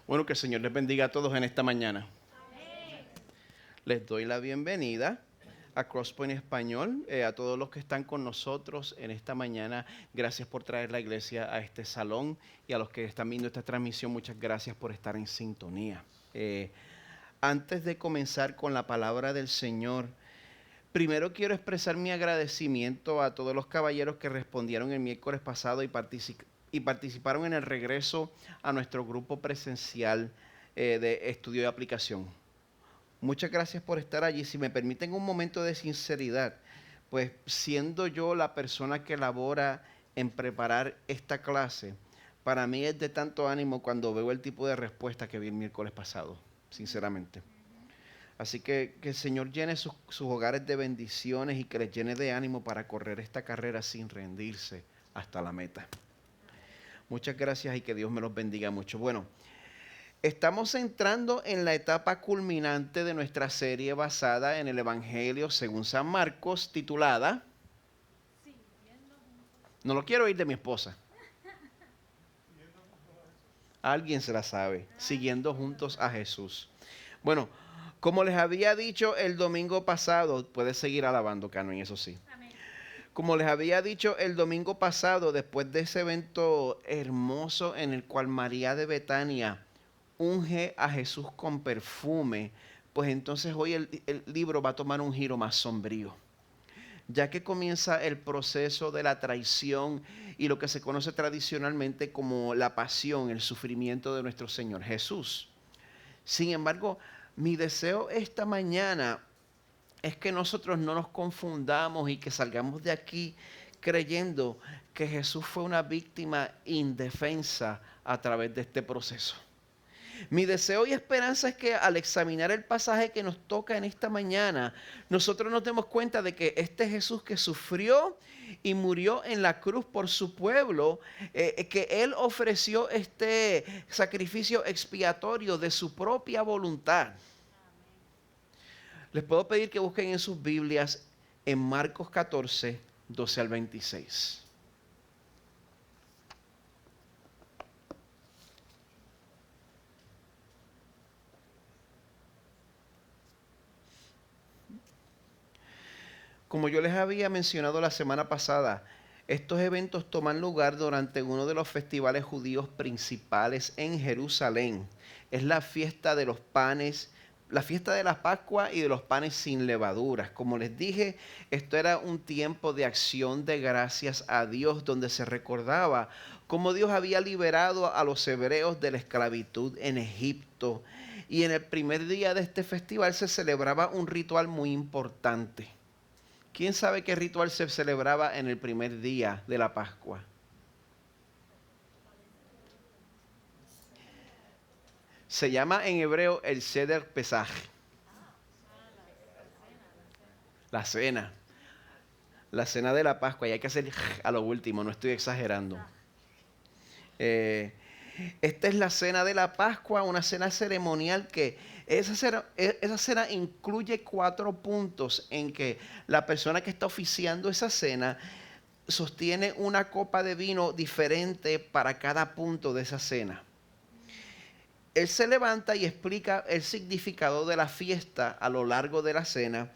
Bueno, que el Señor les bendiga a todos en esta mañana. Les doy la bienvenida a Crosspoint Español, a todos los que están con nosotros en esta mañana. Gracias por traer la iglesia a este salón y a los que están viendo esta transmisión, muchas gracias por estar en sintonía. Antes de comenzar con la palabra del Señor, primero quiero expresar mi agradecimiento a todos los caballeros que respondieron el miércoles pasado y participaron en el regreso a nuestro grupo presencial de estudio de aplicación. Muchas gracias por estar allí. Si me permiten un momento de sinceridad, pues siendo yo la persona que labora en preparar esta clase, para mí es de tanto ánimo cuando veo el tipo de respuesta que vi el miércoles pasado, sinceramente. Así que el Señor llene sus hogares de bendiciones y que les llene de ánimo para correr esta carrera sin rendirse hasta la meta. Muchas gracias y que Dios me los bendiga mucho. Bueno, estamos entrando en la etapa culminante de nuestra serie basada en el Evangelio según San Marcos, titulada... No lo quiero oír de mi esposa. Alguien se la sabe. Siguiendo juntos a Jesús. Bueno, como les había dicho el domingo pasado, puedes seguir alabando, Carmen, eso sí. Como les había dicho el domingo pasado, después de ese evento hermoso en el cual María de Betania unge a Jesús con perfume, pues entonces hoy el libro va a tomar un giro más sombrío, ya que comienza el proceso de la traición y lo que se conoce tradicionalmente como la pasión, el sufrimiento de nuestro Señor Jesús. Sin embargo, mi deseo esta mañana es que nosotros no nos confundamos y que salgamos de aquí creyendo que Jesús fue una víctima indefensa a través de este proceso. Mi deseo y esperanza es que al examinar el pasaje que nos toca en esta mañana, nosotros nos demos cuenta de que este Jesús que sufrió y murió en la cruz por su pueblo, que Él ofreció este sacrificio expiatorio de su propia voluntad. Les puedo pedir que busquen en sus Biblias en Marcos 14, 12 al 26. Como yo les había mencionado la semana pasada, estos eventos toman lugar durante uno de los festivales judíos principales en Jerusalén. Es la fiesta de los panes, la fiesta de la Pascua y de los panes sin levaduras. Como les dije, esto era un tiempo de acción de gracias a Dios, donde se recordaba cómo Dios había liberado a los hebreos de la esclavitud en Egipto. Y en el primer día de este festival se celebraba un ritual muy importante. ¿Quién sabe qué ritual se celebraba en el primer día de la Pascua? Se llama en hebreo el Seder Pesaj. La cena. La cena de la Pascua. Y hay que hacer a lo último, no estoy exagerando. Esta es la cena de la Pascua, una cena ceremonial que esa cena incluye 4 puntos en que la persona que está oficiando esa cena sostiene una copa de vino diferente para cada punto de esa cena. Él se levanta y explica el significado de la fiesta a lo largo de la cena.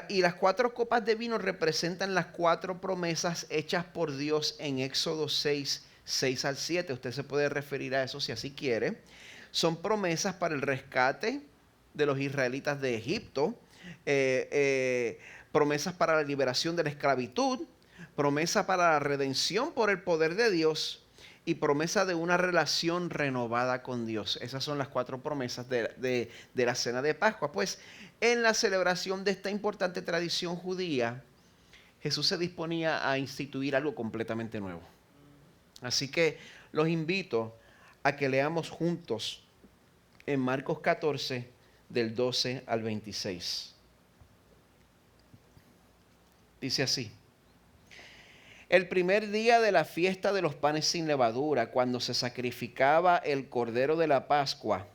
Y las 4 copas de vino representan las 4 promesas hechas por Dios en Éxodo 6 al 7. Usted se puede referir a eso si así quiere. Son promesas para el rescate de los israelitas de Egipto, promesas para la liberación de la esclavitud, promesa para la redención por el poder de Dios y promesa de una relación renovada con Dios. Esas son las 4 promesas de la cena de Pascua. Pues en la celebración de esta importante tradición judía, Jesús se disponía a instituir algo completamente nuevo. Así que los invito a que leamos juntos en Marcos 14, del 12 al 26. Dice así: el primer día de la fiesta de los panes sin levadura, cuando se sacrificaba el cordero de la Pascua,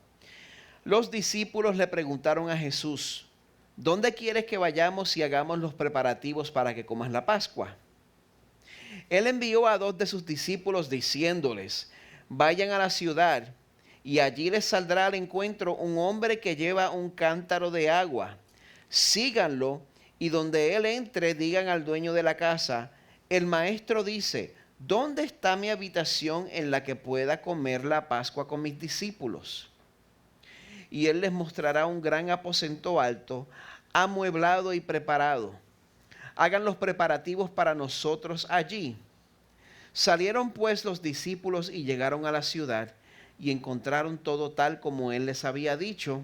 los discípulos le preguntaron a Jesús: ¿dónde quieres que vayamos y hagamos los preparativos para que comas la Pascua? Él envió a 2 de sus discípulos diciéndoles: vayan a la ciudad y allí les saldrá al encuentro un hombre que lleva un cántaro de agua. Síganlo, y donde él entre, digan al dueño de la casa: el maestro dice, ¿dónde está mi habitación en la que pueda comer la Pascua con mis discípulos? Y él les mostrará un gran aposento alto, amueblado y preparado. Hagan los preparativos para nosotros allí. Salieron pues los discípulos y llegaron a la ciudad, y encontraron todo tal como él les había dicho,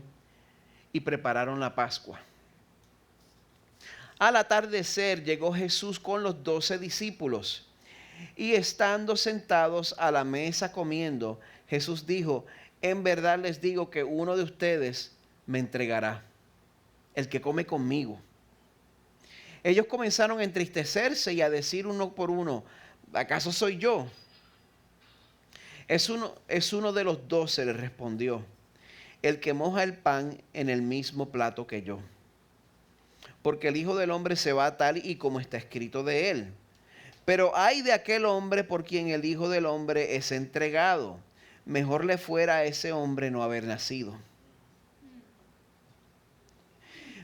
y prepararon la Pascua. Al atardecer llegó Jesús con los 12 discípulos, y estando sentados a la mesa comiendo, Jesús dijo: en verdad les digo que uno de ustedes me entregará, el que come conmigo. Ellos comenzaron a entristecerse y a decir uno por uno: ¿acaso soy yo? Es uno de los 12, le respondió, el que moja el pan en el mismo plato que yo. Porque el Hijo del Hombre se va tal y como está escrito de él. Pero ay de aquel hombre por quien el Hijo del Hombre es entregado. Mejor le fuera a ese hombre no haber nacido.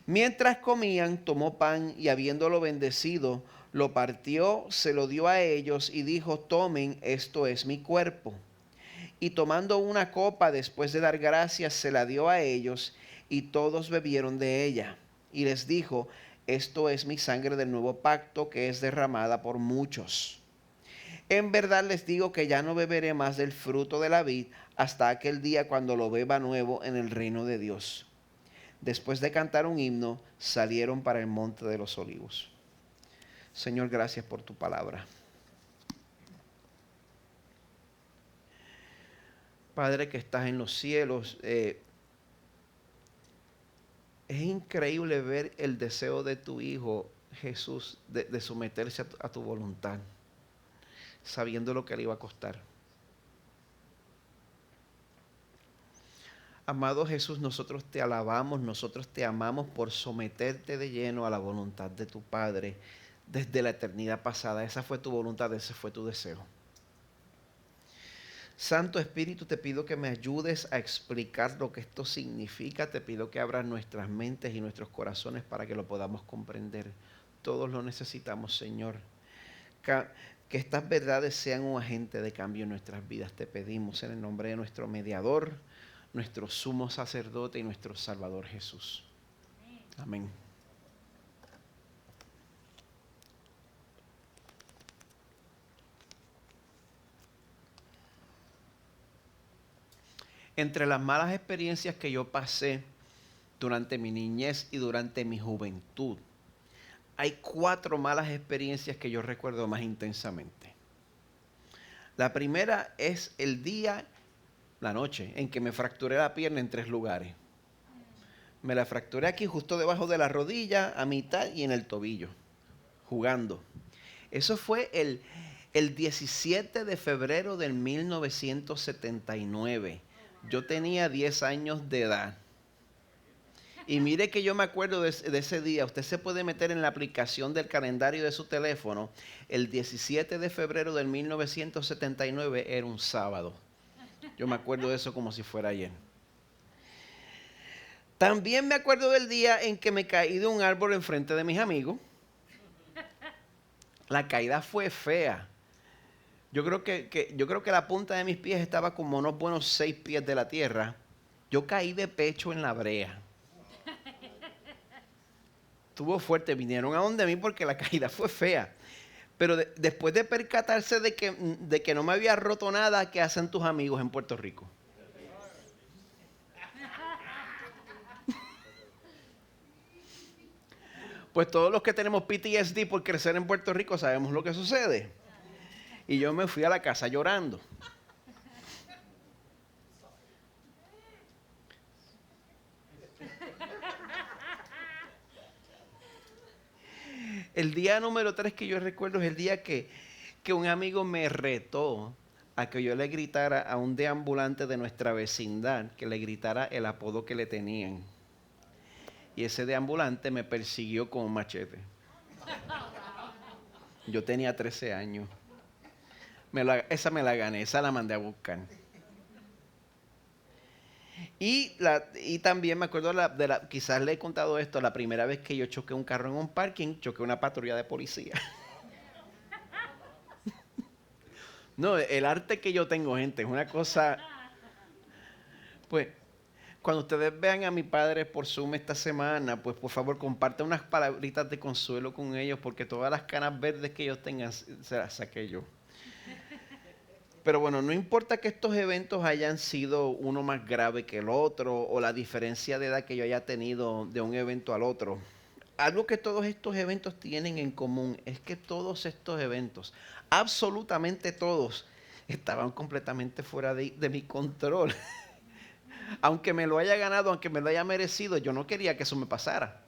Mientras comían, tomó pan y habiéndolo bendecido, lo partió, se lo dio a ellos y dijo: tomen, esto es mi cuerpo. Y tomando una copa, después de dar gracias, se la dio a ellos, y todos bebieron de ella. Y les dijo: esto es mi sangre del nuevo pacto, que es derramada por muchos. En verdad les digo que ya no beberé más del fruto de la vid hasta aquel día cuando lo beba nuevo en el reino de Dios. Después de cantar un himno, salieron para el monte de los olivos. Señor, gracias por tu palabra. Padre que estás en los cielos, es increíble ver el deseo de tu Hijo Jesús de someterse a tu voluntad, sabiendo lo que le iba a costar. Amado Jesús, nosotros te alabamos, nosotros te amamos por someterte de lleno a la voluntad de tu Padre desde la eternidad pasada. Esa fue tu voluntad, ese fue tu deseo. Santo Espíritu, te pido que me ayudes a explicar lo que esto significa. Te pido que abras nuestras mentes y nuestros corazones para que lo podamos comprender. Todos lo necesitamos, Señor. Que estas verdades sean un agente de cambio en nuestras vidas. Te pedimos en el nombre de nuestro mediador, nuestro sumo sacerdote y nuestro Salvador Jesús. Amén. Entre las malas experiencias que yo pasé durante mi niñez y durante mi juventud, hay 4 malas experiencias que yo recuerdo más intensamente. La primera es la noche, en que me fracturé la pierna en 3 lugares. Me la fracturé aquí justo debajo de la rodilla, a mitad y en el tobillo, jugando. Eso fue el 17 de febrero del 1979. Yo tenía 10 años de edad. Y mire que yo me acuerdo de ese día. Usted se puede meter en la aplicación del calendario de su teléfono. El 17 de febrero del 1979 era un sábado. Yo me acuerdo de eso como si fuera ayer. También me acuerdo del día en que me caí de un árbol enfrente de mis amigos. La caída fue fea. Yo creo que la punta de mis pies estaba como unos buenos 6 pies de la tierra. Yo caí de pecho en la brea. Estuvo fuerte, vinieron a donde mí porque la caída fue fea. Pero después de percatarse de que no me había roto nada, ¿qué hacen tus amigos en Puerto Rico? Pues todos los que tenemos PTSD por crecer en Puerto Rico sabemos lo que sucede. Y yo me fui a la casa llorando. El día número 3 que yo recuerdo es el día que un amigo me retó a que yo le gritara a un deambulante de nuestra vecindad, que le gritara el apodo que le tenían. Y ese deambulante me persiguió con un machete. Yo tenía 13 años. Esa me la gané, esa la mandé a buscar. Y también me acuerdo quizás le he contado esto, la primera vez que yo choqué un carro en un parking, choqué una patrulla de policía. No, el arte que yo tengo, gente, es una cosa. Pues, cuando ustedes vean a mi padre por Zoom esta semana, pues por favor compartan unas palabritas de consuelo con ellos, porque todas las canas verdes que ellos tengan se las saqué yo. Pero bueno, no importa que estos eventos hayan sido uno más grave que el otro, o la diferencia de edad que yo haya tenido de un evento al otro. Algo que todos estos eventos tienen en común es que todos estos eventos, absolutamente todos, estaban completamente fuera de mi control. Aunque me lo haya ganado, aunque me lo haya merecido, yo no quería que eso me pasara.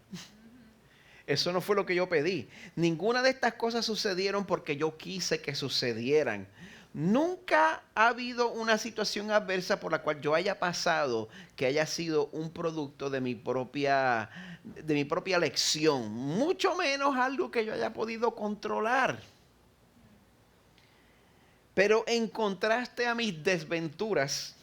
Eso no fue lo que yo pedí. Ninguna de estas cosas sucedieron porque yo quise que sucedieran. Nunca ha habido una situación adversa por la cual yo haya pasado que haya sido un producto de mi propia elección. Mucho menos algo que yo haya podido controlar. Pero en contraste a mis desventuras,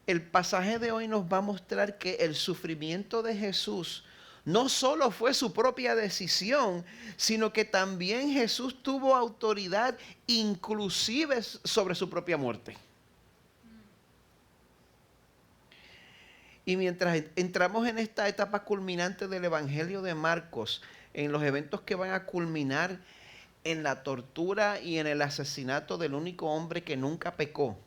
el pasaje de hoy nos va a mostrar que el sufrimiento de Jesús no solo fue su propia decisión, sino que también Jesús tuvo autoridad inclusive sobre su propia muerte. Y mientras entramos en esta etapa culminante del Evangelio de Marcos, en los eventos que van a culminar en la tortura y en el asesinato del único hombre que nunca pecó,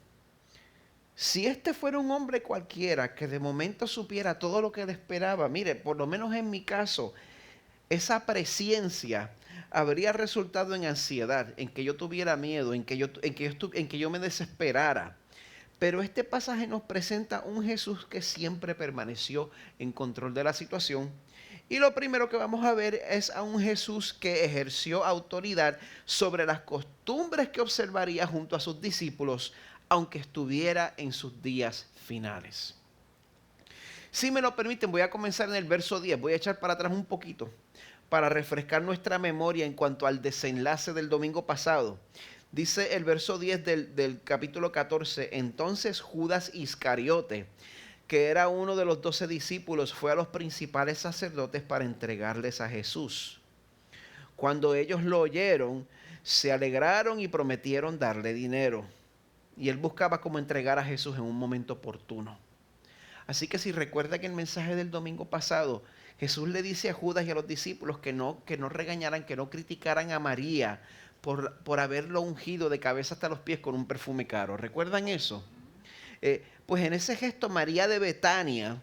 si este fuera un hombre cualquiera que de momento supiera todo lo que le esperaba, mire, por lo menos en mi caso, esa presciencia habría resultado en ansiedad, en que yo tuviera miedo, en que yo me desesperara. Pero este pasaje nos presenta un Jesús que siempre permaneció en control de la situación. Y lo primero que vamos a ver es a un Jesús que ejerció autoridad sobre las costumbres que observaría junto a sus discípulos, aunque estuviera en sus días finales. Si me lo permiten, voy a comenzar en el verso 10. Voy a echar para atrás un poquito para refrescar nuestra memoria en cuanto al desenlace del domingo pasado. Dice el verso 10 del capítulo 14, entonces Judas Iscariote, que era uno de los 12 discípulos, fue a los principales sacerdotes para entregarles a Jesús. Cuando ellos lo oyeron, se alegraron y prometieron darle dinero. Y él buscaba cómo entregar a Jesús en un momento oportuno. Así que si recuerda que el mensaje del domingo pasado, Jesús le dice a Judas y a los discípulos que no regañaran, que no criticaran a María por haberlo ungido de cabeza hasta los pies con un perfume caro. ¿Recuerdan eso? Pues en ese gesto María de Betania,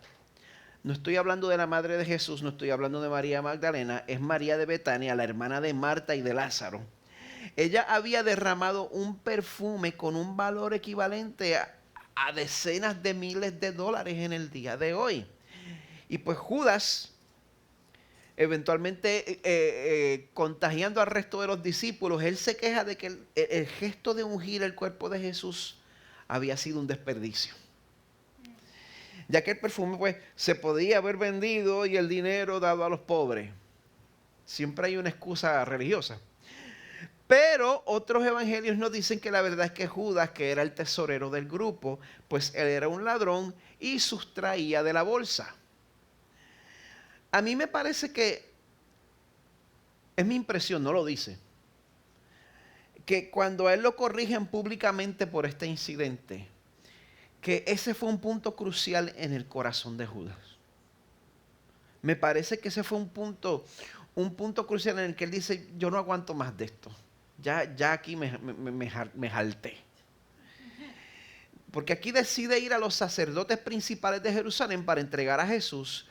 no estoy hablando de la madre de Jesús, no estoy hablando de María Magdalena, es María de Betania, la hermana de Marta y de Lázaro. Ella había derramado un perfume con un valor equivalente a decenas de miles de dólares en el día de hoy. Y pues Judas, eventualmente contagiando al resto de los discípulos, él se queja de que el gesto de ungir el cuerpo de Jesús había sido un desperdicio. Ya que el perfume pues se podía haber vendido y el dinero dado a los pobres. Siempre hay una excusa religiosa. Pero otros evangelios nos dicen que la verdad es que Judas, que era el tesorero del grupo, pues él era un ladrón y sustraía de la bolsa. A mí me parece que, es mi impresión, no lo dice, que cuando a él lo corrigen públicamente por este incidente, que ese fue un punto crucial en el corazón de Judas. Me parece que ese fue un punto crucial en el que él dice, yo no aguanto más de esto. Ya aquí me jalté. Porque aquí decide ir a los sacerdotes principales de Jerusalén para entregar a Jesús.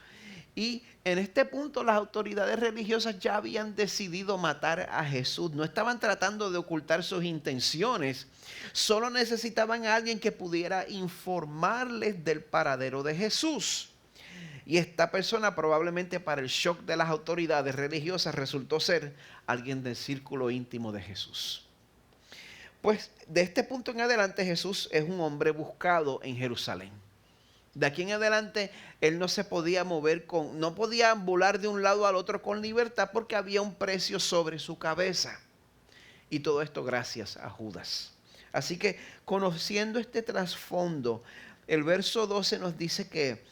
Y en este punto las autoridades religiosas ya habían decidido matar a Jesús. No estaban tratando de ocultar sus intenciones. Solo necesitaban a alguien que pudiera informarles del paradero de Jesús. Y esta persona probablemente para el shock de las autoridades religiosas resultó ser alguien del círculo íntimo de Jesús. Pues de este punto en adelante Jesús es un hombre buscado en Jerusalén. De aquí en adelante él no se podía mover no podía ambular de un lado al otro con libertad porque había un precio sobre su cabeza. Y todo esto gracias a Judas. Así que conociendo este trasfondo, el verso 12 nos dice que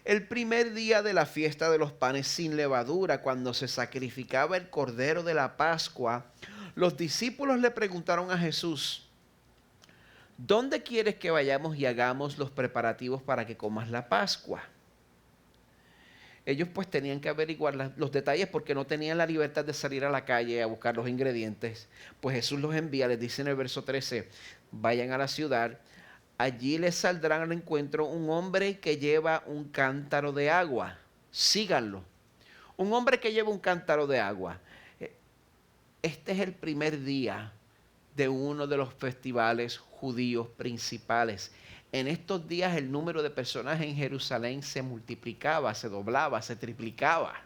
el primer día de la fiesta de los panes sin levadura, cuando se sacrificaba el cordero de la Pascua, los discípulos le preguntaron a Jesús: ¿dónde quieres que vayamos y hagamos los preparativos para que comas la Pascua? Ellos pues tenían que averiguar los detalles porque no tenían la libertad de salir a la calle a buscar los ingredientes. Pues Jesús los envía, les dice en el verso 13, vayan a la ciudad, allí les saldrán al encuentro un hombre que lleva un cántaro de agua. Síganlo. Un hombre que lleva un cántaro de agua. Este es el primer día de uno de los festivales judíos principales. En estos días el número de personas en Jerusalén se multiplicaba, se doblaba, se triplicaba.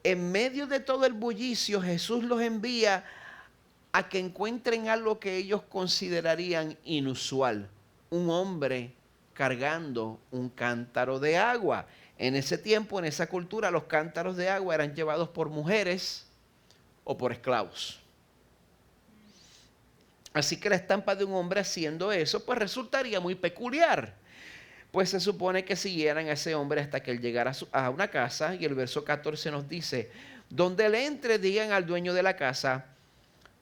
En medio de todo el bullicio, Jesús los envía a que encuentren algo que ellos considerarían inusual. Un hombre cargando un cántaro de agua. En ese tiempo, en esa cultura, los cántaros de agua eran llevados por mujeres o por esclavos. Así que la estampa de un hombre haciendo eso, pues resultaría muy peculiar. Pues se supone que siguieran a ese hombre hasta que él llegara a una casa, y el verso 14 nos dice, donde él entre, digan al dueño de la casa,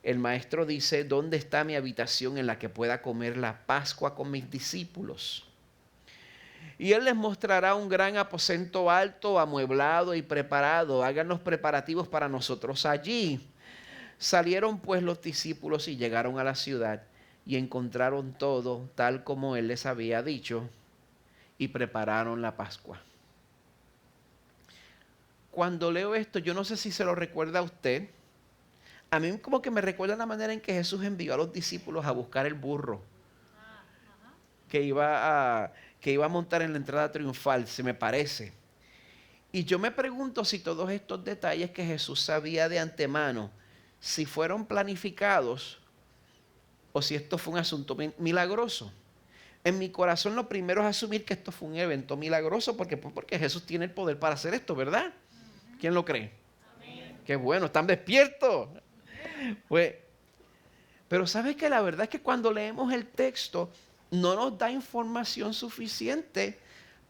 el maestro dice, ¿dónde está mi habitación en la que pueda comer la Pascua con mis discípulos? Y él les mostrará un gran aposento alto, amueblado y preparado. Hagan los preparativos para nosotros allí. Salieron pues los discípulos y llegaron a la ciudad y encontraron todo tal como él les había dicho y prepararon la Pascua. Cuando leo esto, yo no sé si se lo recuerda a usted. A mí como que me recuerda la manera en que Jesús envió a los discípulos a buscar el burro que iba a montar en la entrada triunfal, se me parece. Y yo me pregunto si todos estos detalles que Jesús sabía de antemano, si fueron planificados o si esto fue un asunto milagroso. En mi corazón lo primero es asumir que esto fue un evento milagroso porque Jesús tiene el poder para hacer esto, ¿verdad? ¿Quién lo cree? Amén. Qué bueno, están despiertos. Pues, pero ¿sabes qué? La verdad es que cuando leemos el texto no nos da información suficiente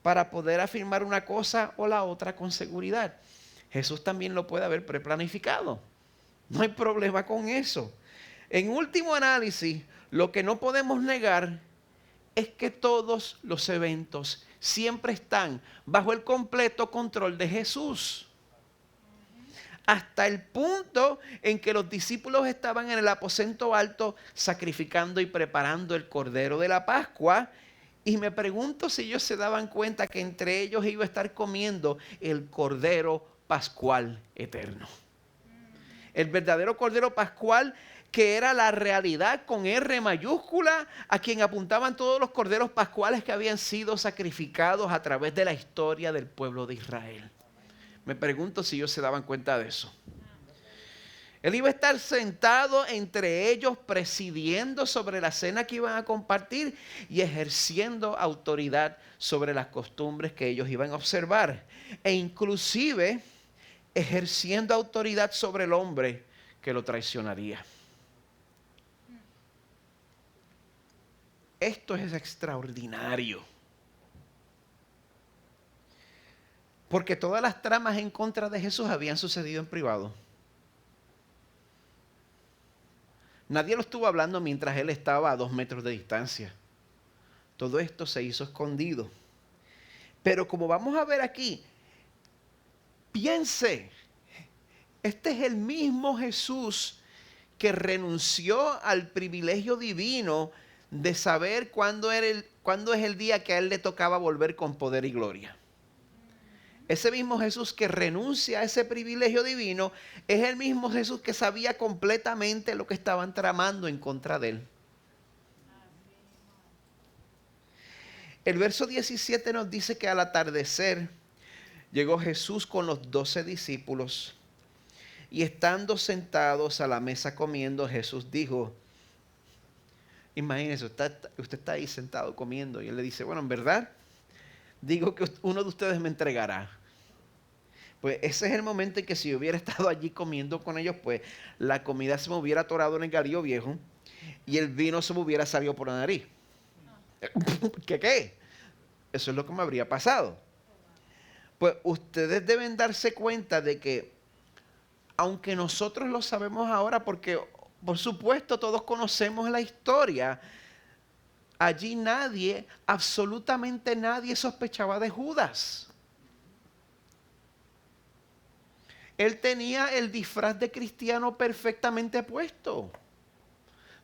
para poder afirmar una cosa o la otra con seguridad. Jesús también lo puede haber preplanificado. No hay problema con eso. En último análisis, lo que no podemos negar es que todos los eventos siempre están bajo el completo control de Jesús. Hasta el punto en que los discípulos estaban en el aposento alto sacrificando y preparando el cordero de la Pascua. Y me pregunto si ellos se daban cuenta que entre ellos iba a estar comiendo el cordero pascual eterno. El verdadero cordero pascual que era la realidad con R mayúscula, a quien apuntaban todos los corderos pascuales que habían sido sacrificados a través de la historia del pueblo de Israel. Me pregunto si ellos se daban cuenta de eso. Él iba a estar sentado entre ellos, presidiendo sobre la cena que iban a compartir y ejerciendo autoridad sobre las costumbres que ellos iban a observar. E inclusive ejerciendo autoridad sobre el hombre que lo traicionaría. Esto es extraordinario. Porque todas las tramas en contra de Jesús habían sucedido en privado. Nadie lo estuvo hablando mientras él estaba a 2 metros de distancia. Todo esto se hizo escondido. Pero como vamos a ver aquí, piense, este es el mismo Jesús que renunció al privilegio divino de saber cuándo es el día que a él le tocaba volver con poder y gloria. Ese mismo Jesús que renuncia a ese privilegio divino es el mismo Jesús que sabía completamente lo que estaban tramando en contra de él. El verso 17 nos dice que al atardecer llegó Jesús con los 12 discípulos y estando sentados a la mesa comiendo, Jesús dijo, imagínense, usted está ahí sentado comiendo y él le dice, bueno, en verdad, digo que uno de ustedes me entregará. Pues ese es el momento en que si yo hubiera estado allí comiendo con ellos, pues la comida se me hubiera atorado en el galillo viejo y el vino se me hubiera salido por la nariz. ¿Qué? Eso es lo que me habría pasado. Pues ustedes deben darse cuenta de que, aunque nosotros lo sabemos ahora, porque por supuesto todos conocemos la historia, allí nadie, absolutamente nadie sospechaba de Judas. Él tenía el disfraz de cristiano perfectamente puesto.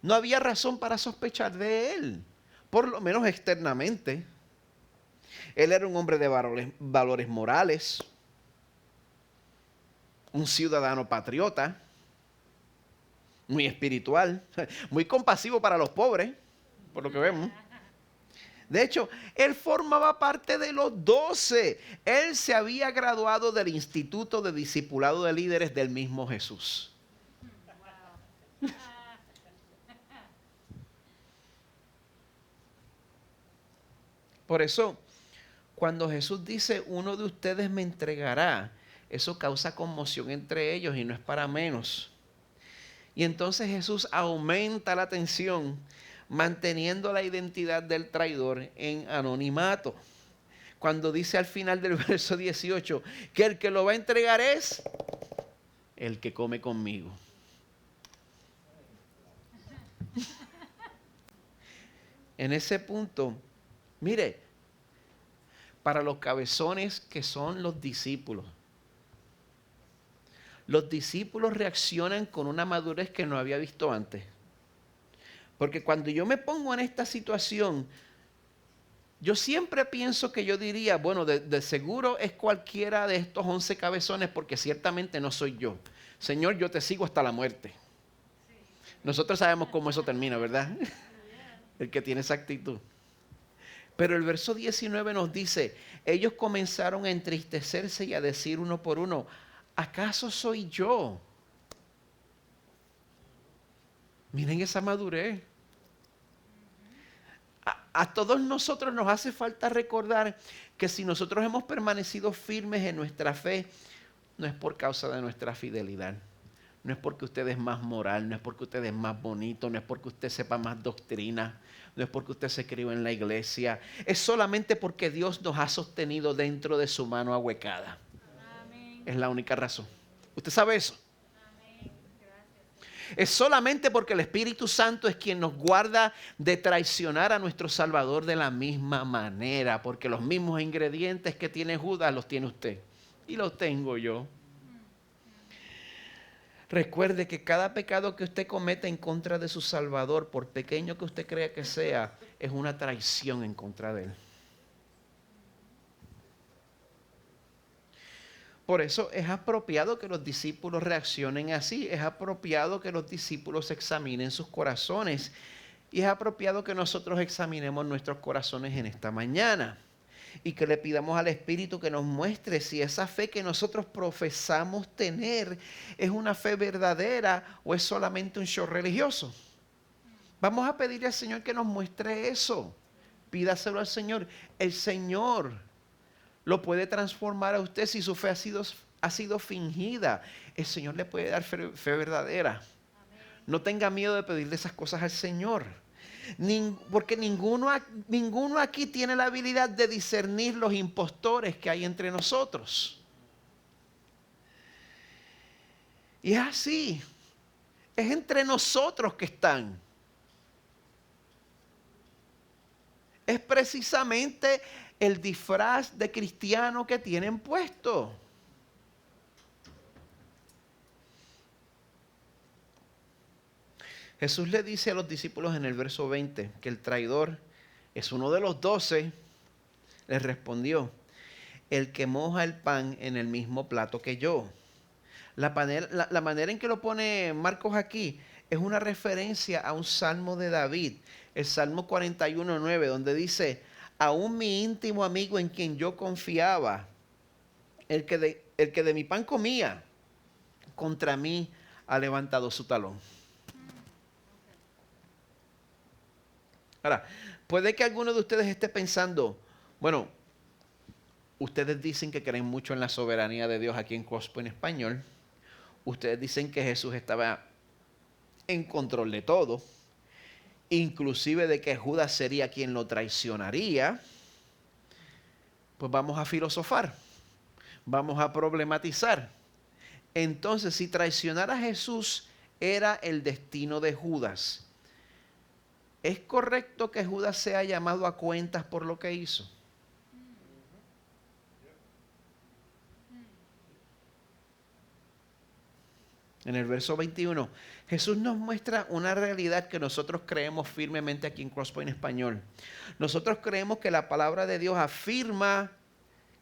No había razón para sospechar de él, por lo menos externamente. Él era un hombre de valores morales, un ciudadano patriota, muy espiritual, muy compasivo para los pobres, por lo que vemos. De hecho, él formaba parte de los 12. Él se había graduado del Instituto de Discipulado de Líderes del mismo Jesús. Por eso, cuando Jesús dice, uno de ustedes me entregará, eso causa conmoción entre ellos y no es para menos. Y entonces Jesús aumenta la tensión, manteniendo la identidad del traidor en anonimato. Cuando dice al final del verso 18 que el que lo va a entregar es el que come conmigo. En ese punto, mire, para los cabezones que son los discípulos reaccionan con una madurez que no había visto antes. Porque cuando yo me pongo en esta situación, yo siempre pienso que yo diría, bueno, de seguro es cualquiera de estos 11 cabezones porque ciertamente no soy yo. Señor, yo te sigo hasta la muerte. Nosotros sabemos cómo eso termina, ¿verdad? El que tiene esa actitud. Pero el verso 19 nos dice, ellos comenzaron a entristecerse y a decir uno por uno, ¿acaso soy yo? Miren esa madurez. A todos nosotros nos hace falta recordar que si nosotros hemos permanecido firmes en nuestra fe, no es por causa de nuestra fidelidad. No es porque usted es más moral, no es porque usted es más bonito, no es porque usted sepa más doctrina, no es porque usted se crió en la iglesia. Es solamente porque Dios nos ha sostenido dentro de su mano ahuecada. Amén. Es la única razón. ¿Usted sabe eso? Es solamente porque el Espíritu Santo es quien nos guarda de traicionar a nuestro Salvador de la misma manera, porque los mismos ingredientes que tiene Judas los tiene usted y los tengo yo. Recuerde que cada pecado que usted comete en contra de su Salvador, por pequeño que usted crea que sea, es una traición en contra de él. Por eso es apropiado que los discípulos reaccionen así, es apropiado que los discípulos examinen sus corazones y es apropiado que nosotros examinemos nuestros corazones en esta mañana y que le pidamos al Espíritu que nos muestre si esa fe que nosotros profesamos tener es una fe verdadera o es solamente un show religioso. Vamos a pedirle al Señor que nos muestre eso. Pídaselo al Señor. El Señor lo puede transformar a usted si su fe ha sido fingida. El Señor le puede dar fe verdadera. Amén. No tenga miedo de pedirle esas cosas al Señor. Porque ninguno aquí tiene la habilidad de discernir los impostores que hay entre nosotros. Y es así. Es entre nosotros que están. Es precisamente el disfraz de cristiano que tienen puesto. Jesús le dice a los discípulos en el verso 20 que el traidor es uno de los 12. Les respondió, el que moja el pan en el mismo plato que yo. La manera en que lo pone Marcos aquí es una referencia a un salmo de David, el Salmo 41:9, donde dice, aún mi íntimo amigo en quien yo confiaba, el que de mi pan comía, contra mí ha levantado su talón. Ahora, puede que alguno de ustedes esté pensando, bueno, ustedes dicen que creen mucho en la soberanía de Dios aquí en Crosspoint en español. Ustedes dicen que Jesús estaba en control de todo. inclusive de que Judas sería quien lo traicionaría, pues vamos a filosofar, vamos a problematizar. Entonces, si traicionar a Jesús era el destino de Judas, ¿es correcto que Judas sea llamado a cuentas por lo que hizo? En el verso 21, Jesús nos muestra una realidad que nosotros creemos firmemente aquí en Crosspoint Español. Nosotros creemos que la palabra de Dios afirma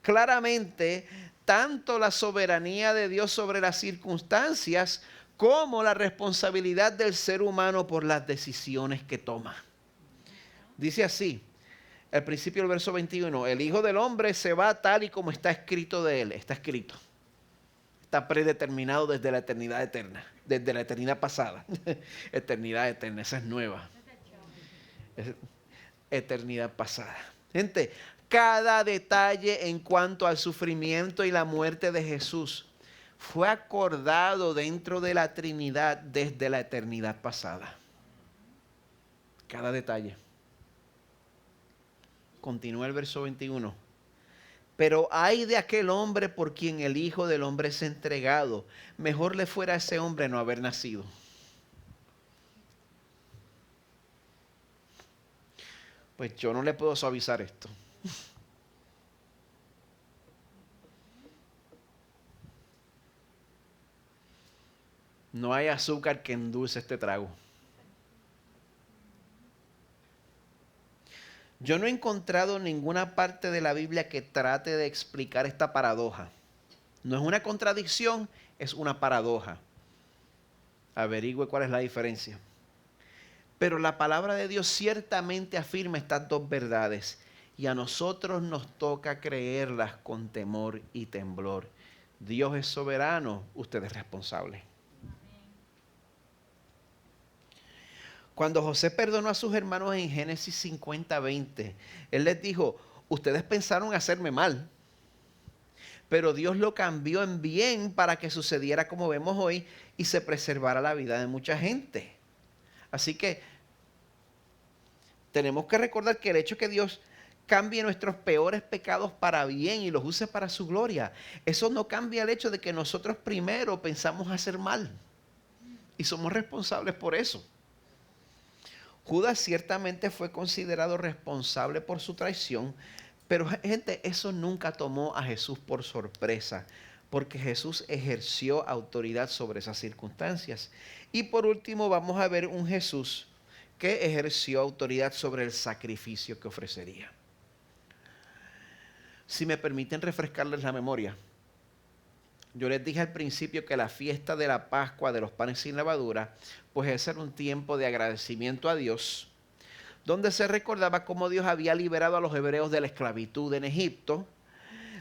claramente tanto la soberanía de Dios sobre las circunstancias como la responsabilidad del ser humano por las decisiones que toma. Dice así, al principio del verso 21, el Hijo del Hombre se va tal y como está escrito de él. Está escrito. Está predeterminado desde la eternidad eterna, desde la eternidad pasada. Eternidad eterna, esa es nueva. Es eternidad pasada. Gente, cada detalle en cuanto al sufrimiento y la muerte de Jesús fue acordado dentro de la Trinidad desde la eternidad pasada. Cada detalle. Continúa el verso 21. Pero ay de aquel hombre por quien el Hijo del Hombre es entregado. Mejor le fuera a ese hombre no haber nacido. Pues yo no le puedo suavizar esto. No hay azúcar que endulce este trago. Yo no he encontrado ninguna parte de la Biblia que trate de explicar esta paradoja. No es una contradicción, es una paradoja. Averigüe cuál es la diferencia. Pero la palabra de Dios ciertamente afirma estas dos verdades y a nosotros nos toca creerlas con temor y temblor. Dios es soberano, usted es responsable. Cuando José perdonó a sus hermanos en Génesis 50:20, él les dijo, ustedes pensaron hacerme mal, pero Dios lo cambió en bien para que sucediera como vemos hoy y se preservara la vida de mucha gente. Así que tenemos que recordar que el hecho que Dios cambie nuestros peores pecados para bien y los use para su gloria, eso no cambia el hecho de que nosotros primero pensamos hacer mal y somos responsables por eso. Judas ciertamente fue considerado responsable por su traición, pero gente, eso nunca tomó a Jesús por sorpresa, porque Jesús ejerció autoridad sobre esas circunstancias. Y por último vamos a ver un Jesús que ejerció autoridad sobre el sacrificio que ofrecería. Si me permiten refrescarles la memoria, yo les dije al principio que la fiesta de la Pascua de los panes sin levadura, pues ese era un tiempo de agradecimiento a Dios, donde se recordaba cómo Dios había liberado a los hebreos de la esclavitud en Egipto.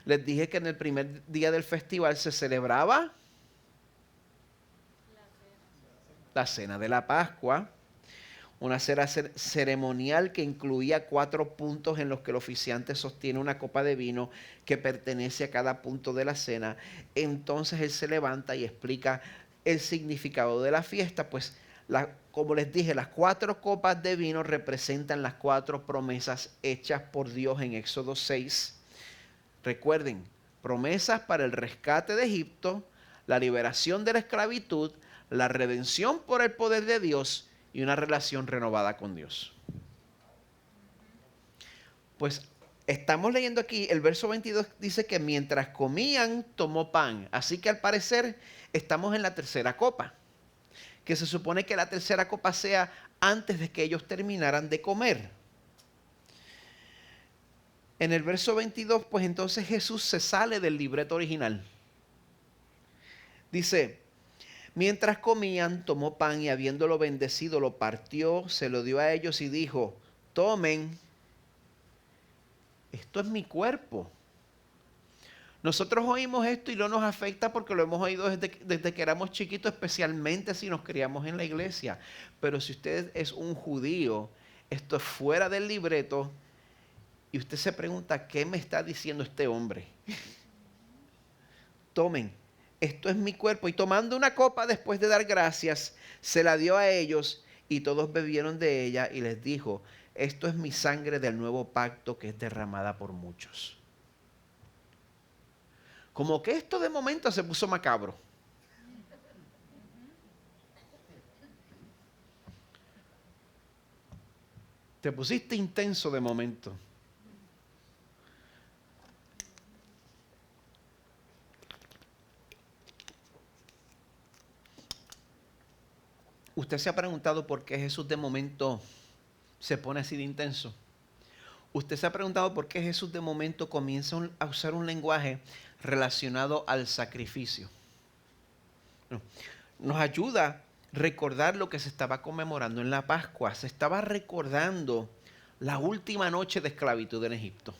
Les dije que en el primer día del festival se celebraba la cena de la Pascua, una cena ceremonial que incluía 4 puntos en los que el oficiante sostiene una copa de vino que pertenece a cada punto de la cena. Entonces él se levanta y explica el significado de la fiesta, pues como les dije, las 4 copas de vino representan las 4 promesas hechas por Dios en Éxodo 6. Recuerden, promesas para el rescate de Egipto, la liberación de la esclavitud, la redención por el poder de Dios y una relación renovada con Dios. Pues estamos leyendo aquí, el verso 22 dice que mientras comían, tomó pan. Así que al parecer estamos en la tercera copa, que se supone que la tercera copa sea antes de que ellos terminaran de comer. En el verso 22, pues entonces Jesús se sale del libreto original. Dice, mientras comían, tomó pan y habiéndolo bendecido, lo partió, se lo dio a ellos y dijo, tomen, esto es mi cuerpo. Nosotros oímos esto y no nos afecta porque lo hemos oído desde que éramos chiquitos, especialmente si nos criamos en la iglesia. Pero si usted es un judío, esto es fuera del libreto y usted se pregunta, ¿qué me está diciendo este hombre? Tomen, esto es mi cuerpo. Y tomando una copa después de dar gracias, se la dio a ellos Y todos bebieron de ella y les dijo, esto es mi sangre del nuevo pacto que es derramada por muchos. Como que esto de momento se puso macabro. Te pusiste intenso de momento. ¿Usted se ha preguntado por qué Jesús de momento se pone así de intenso? ¿Usted se ha preguntado por qué Jesús de momento comienza a usar un lenguaje relacionado al sacrificio? Nos ayuda a recordar lo que se estaba conmemorando en la Pascua. Se estaba recordando la última noche de esclavitud en Egipto.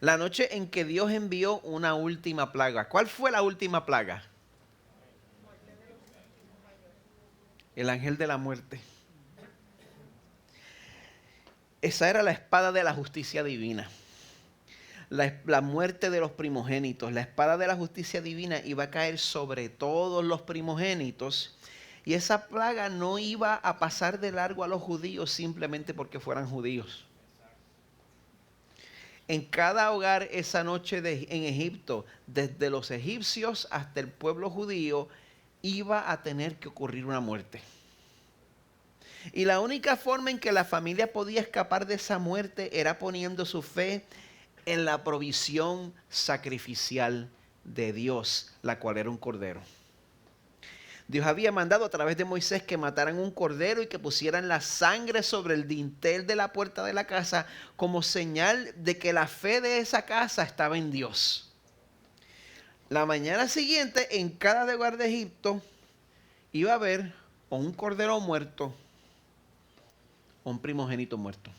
La noche en que Dios envió una última plaga. ¿Cuál fue la última plaga? El ángel de la muerte. Esa era la espada de la justicia divina. La muerte de los primogénitos. La espada de la justicia divina iba a caer sobre todos los primogénitos. Y esa plaga no iba a pasar de largo a los judíos simplemente porque fueran judíos. En cada hogar esa noche en Egipto, desde los egipcios hasta el pueblo judío, iba a tener que ocurrir una muerte. Y la única forma en que la familia podía escapar de esa muerte era poniendo su fe en la provisión sacrificial de Dios, la cual era un cordero. Dios había mandado a través de Moisés que mataran un cordero y que pusieran la sangre sobre el dintel de la puerta de la casa como señal de que la fe de esa casa estaba en Dios. La mañana siguiente, en cada hogar de Egipto, iba a haber o un cordero muerto o un primogénito muerto.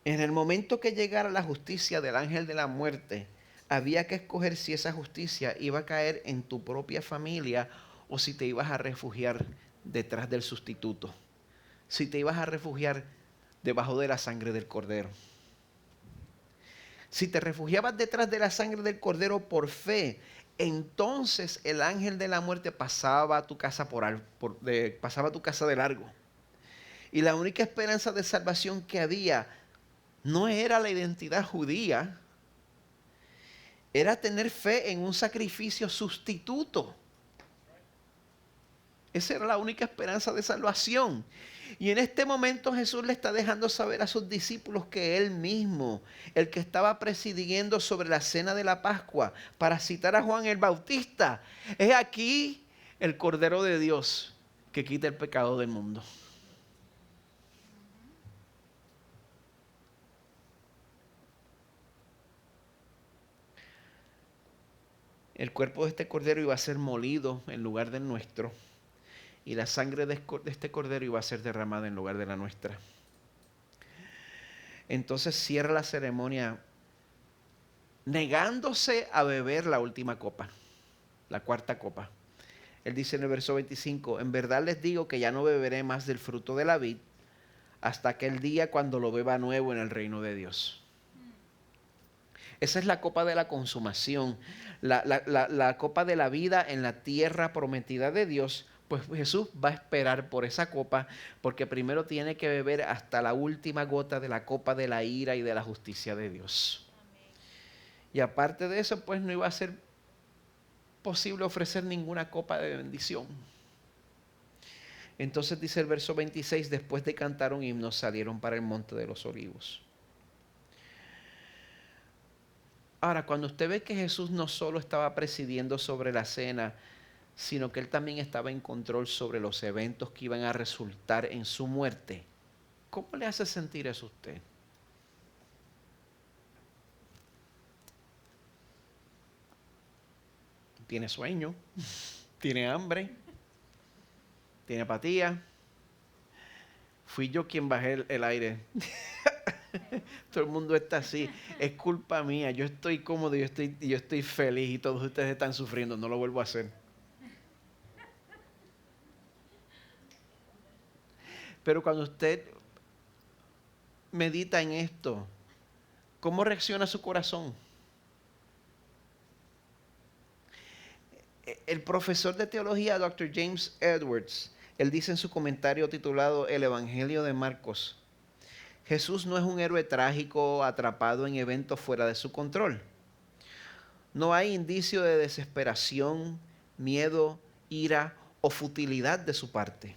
En el momento que llegara la justicia del ángel de la muerte, había que escoger si esa justicia iba a caer en tu propia familia o si te ibas a refugiar detrás del sustituto. Si te ibas a refugiar debajo de la sangre del cordero. Si te refugiabas detrás de la sangre del cordero por fe, entonces el ángel de la muerte pasaba a tu casa pasaba a tu casa de largo. Y la única esperanza de salvación que había no era la identidad judía, era tener fe en un sacrificio sustituto. Esa era la única esperanza de salvación. Y en este momento Jesús le está dejando saber a sus discípulos que Él mismo, el que estaba presidiendo sobre la cena de la Pascua, para citar a Juan el Bautista, es aquí el Cordero de Dios que quita el pecado del mundo. El cuerpo de este cordero iba a ser molido en lugar del nuestro. Y la sangre de este cordero iba a ser derramada en lugar de la nuestra. Entonces cierra la ceremonia negándose a beber la última copa, la cuarta copa. Él dice en el verso 25, en verdad les digo que ya no beberé más del fruto de la vid hasta aquel día cuando lo beba nuevo en el reino de Dios. Esa es la copa de la consumación, la copa de la vida en la tierra prometida de Dios. Pues Jesús va a esperar por esa copa, porque primero tiene que beber hasta la última gota de la copa de la ira y de la justicia de Dios. Amén. Y aparte de eso, pues no iba a ser posible ofrecer ninguna copa de bendición. Entonces dice el verso 26, después de cantar un himno, salieron para el monte de los olivos. Ahora, cuando usted ve que Jesús no solo estaba presidiendo sobre la cena, sino que Él también estaba en control sobre los eventos que iban a resultar en su muerte, ¿cómo le hace sentir eso a usted? ¿Tiene sueño? ¿Tiene hambre? ¿Tiene apatía? Fui yo quien bajé el aire. Todo el mundo está así. Es culpa mía. Yo estoy cómodo, yo estoy feliz y todos ustedes están sufriendo. No lo vuelvo a hacer. Pero cuando usted medita en esto, ¿cómo reacciona su corazón? El profesor de teología, Dr. James Edwards, él dice en su comentario titulado El Evangelio de Marcos: Jesús no es un héroe trágico atrapado en eventos fuera de su control. No hay indicio de desesperación, miedo, ira o futilidad de su parte.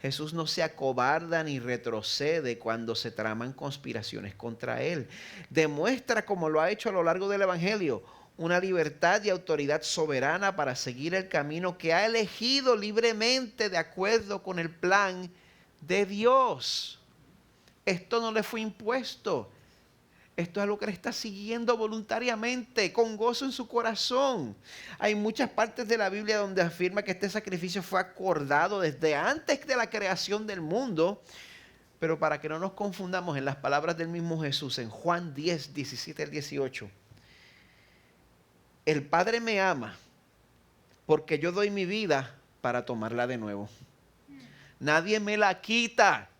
Jesús no se acobarda ni retrocede cuando se traman conspiraciones contra él. Demuestra, como lo ha hecho a lo largo del Evangelio, una libertad y autoridad soberana para seguir el camino que ha elegido libremente de acuerdo con el plan de Dios. Esto no le fue impuesto. Esto es algo que le está siguiendo voluntariamente, con gozo en su corazón. Hay muchas partes de la Biblia donde afirma que este sacrificio fue acordado desde antes de la creación del mundo. Pero para que no nos confundamos, en las palabras del mismo Jesús, en Juan 10, 17 al 18, el Padre me ama porque yo doy mi vida para tomarla de nuevo. Nadie me la quita,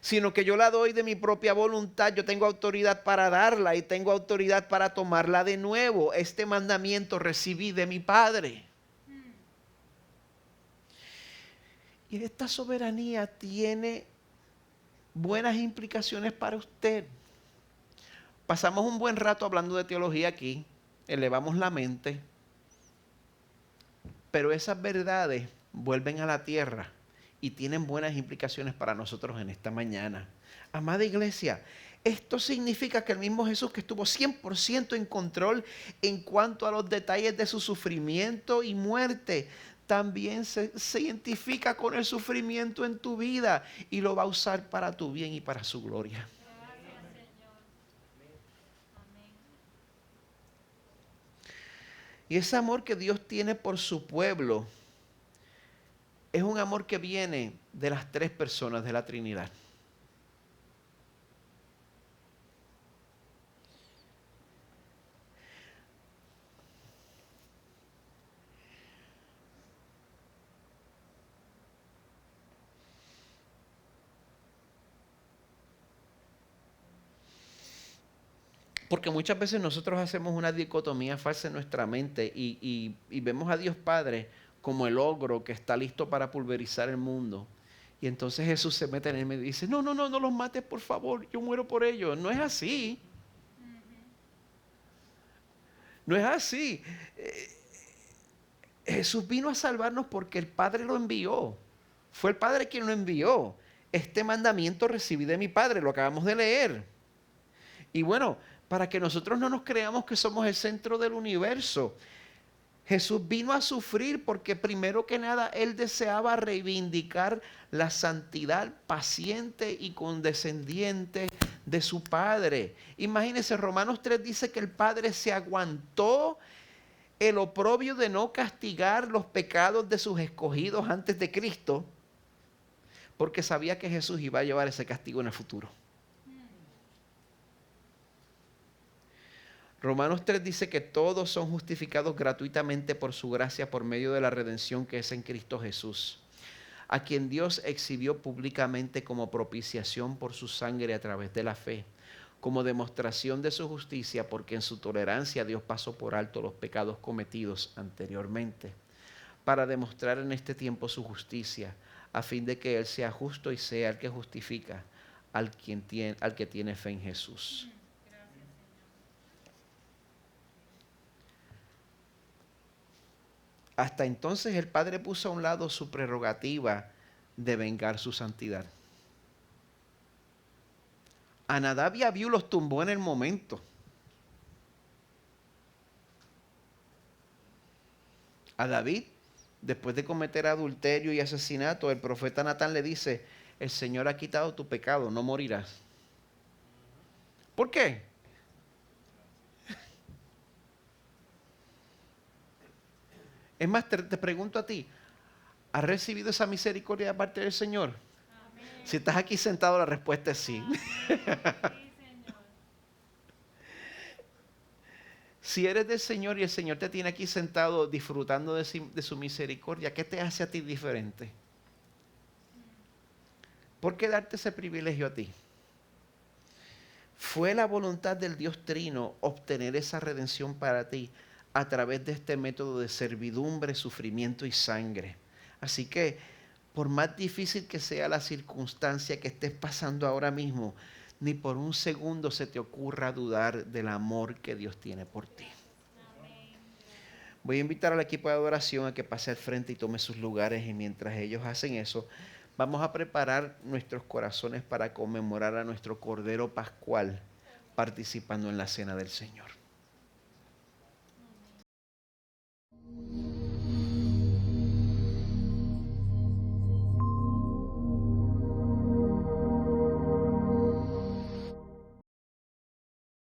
sino que yo la doy de mi propia voluntad. Yo tengo autoridad para darla y tengo autoridad para tomarla de nuevo. Este mandamiento recibí de mi Padre. Y esta soberanía tiene buenas implicaciones para usted. Pasamos un buen rato hablando de teología aquí, elevamos la mente, pero esas verdades vuelven a la tierra y tienen buenas implicaciones para nosotros en esta mañana. Amada iglesia, esto significa que el mismo Jesús, que estuvo 100% en control en cuanto a los detalles de su sufrimiento y muerte, también se identifica con el sufrimiento en tu vida y lo va a usar para tu bien y para su gloria. Gracias, Señor. Amén. Y ese amor que Dios tiene por su pueblo es un amor que viene de las tres personas de la Trinidad. Porque muchas veces nosotros hacemos una dicotomía falsa en nuestra mente y vemos a Dios Padre como el ogro que está listo para pulverizar el mundo. Y entonces Jesús se mete en él y dice, no los mates, por favor, yo muero por ellos. No es así. No es así. Jesús vino a salvarnos porque el Padre lo envió. Fue el Padre quien lo envió. Este mandamiento recibí de mi Padre, lo acabamos de leer. Y bueno, para que nosotros no nos creamos que somos el centro del universo, Jesús vino a sufrir porque primero que nada Él deseaba reivindicar la santidad paciente y condescendiente de su Padre. Imagínense, Romanos 3 dice que el Padre se aguantó el oprobio de no castigar los pecados de sus escogidos antes de Cristo, porque sabía que Jesús iba a llevar ese castigo en el futuro. Romanos 3 dice que todos son justificados gratuitamente por su gracia por medio de la redención que es en Cristo Jesús, a quien Dios exhibió públicamente como propiciación por su sangre a través de la fe, como demostración de su justicia, porque en su tolerancia Dios pasó por alto los pecados cometidos anteriormente, para demostrar en este tiempo su justicia, a fin de que Él sea justo y sea el que justifica al que tiene fe en Jesús. Hasta entonces el Padre puso a un lado su prerrogativa de vengar su santidad. A Nadab y Abiú los tumbó en el momento. A David, después de cometer adulterio y asesinato, el profeta Natán le dice, el Señor ha quitado tu pecado, no morirás. ¿Por qué? Es más, te pregunto a ti, ¿has recibido esa misericordia de parte del Señor? Amén. Si estás aquí sentado, la respuesta es sí. Sí, Señor. Si eres del Señor y el Señor te tiene aquí sentado disfrutando de su misericordia, ¿qué te hace a ti diferente? ¿Por qué darte ese privilegio a ti? Fue la voluntad del Dios Trino obtener esa redención para ti a través de este método de servidumbre, sufrimiento y sangre. Así que, por más difícil que sea la circunstancia que estés pasando ahora mismo, ni por un segundo se te ocurra dudar del amor que Dios tiene por ti. Voy a invitar al equipo de adoración a que pase al frente y tome sus lugares, y mientras ellos hacen eso, vamos a preparar nuestros corazones para conmemorar a nuestro Cordero Pascual participando en la cena del Señor.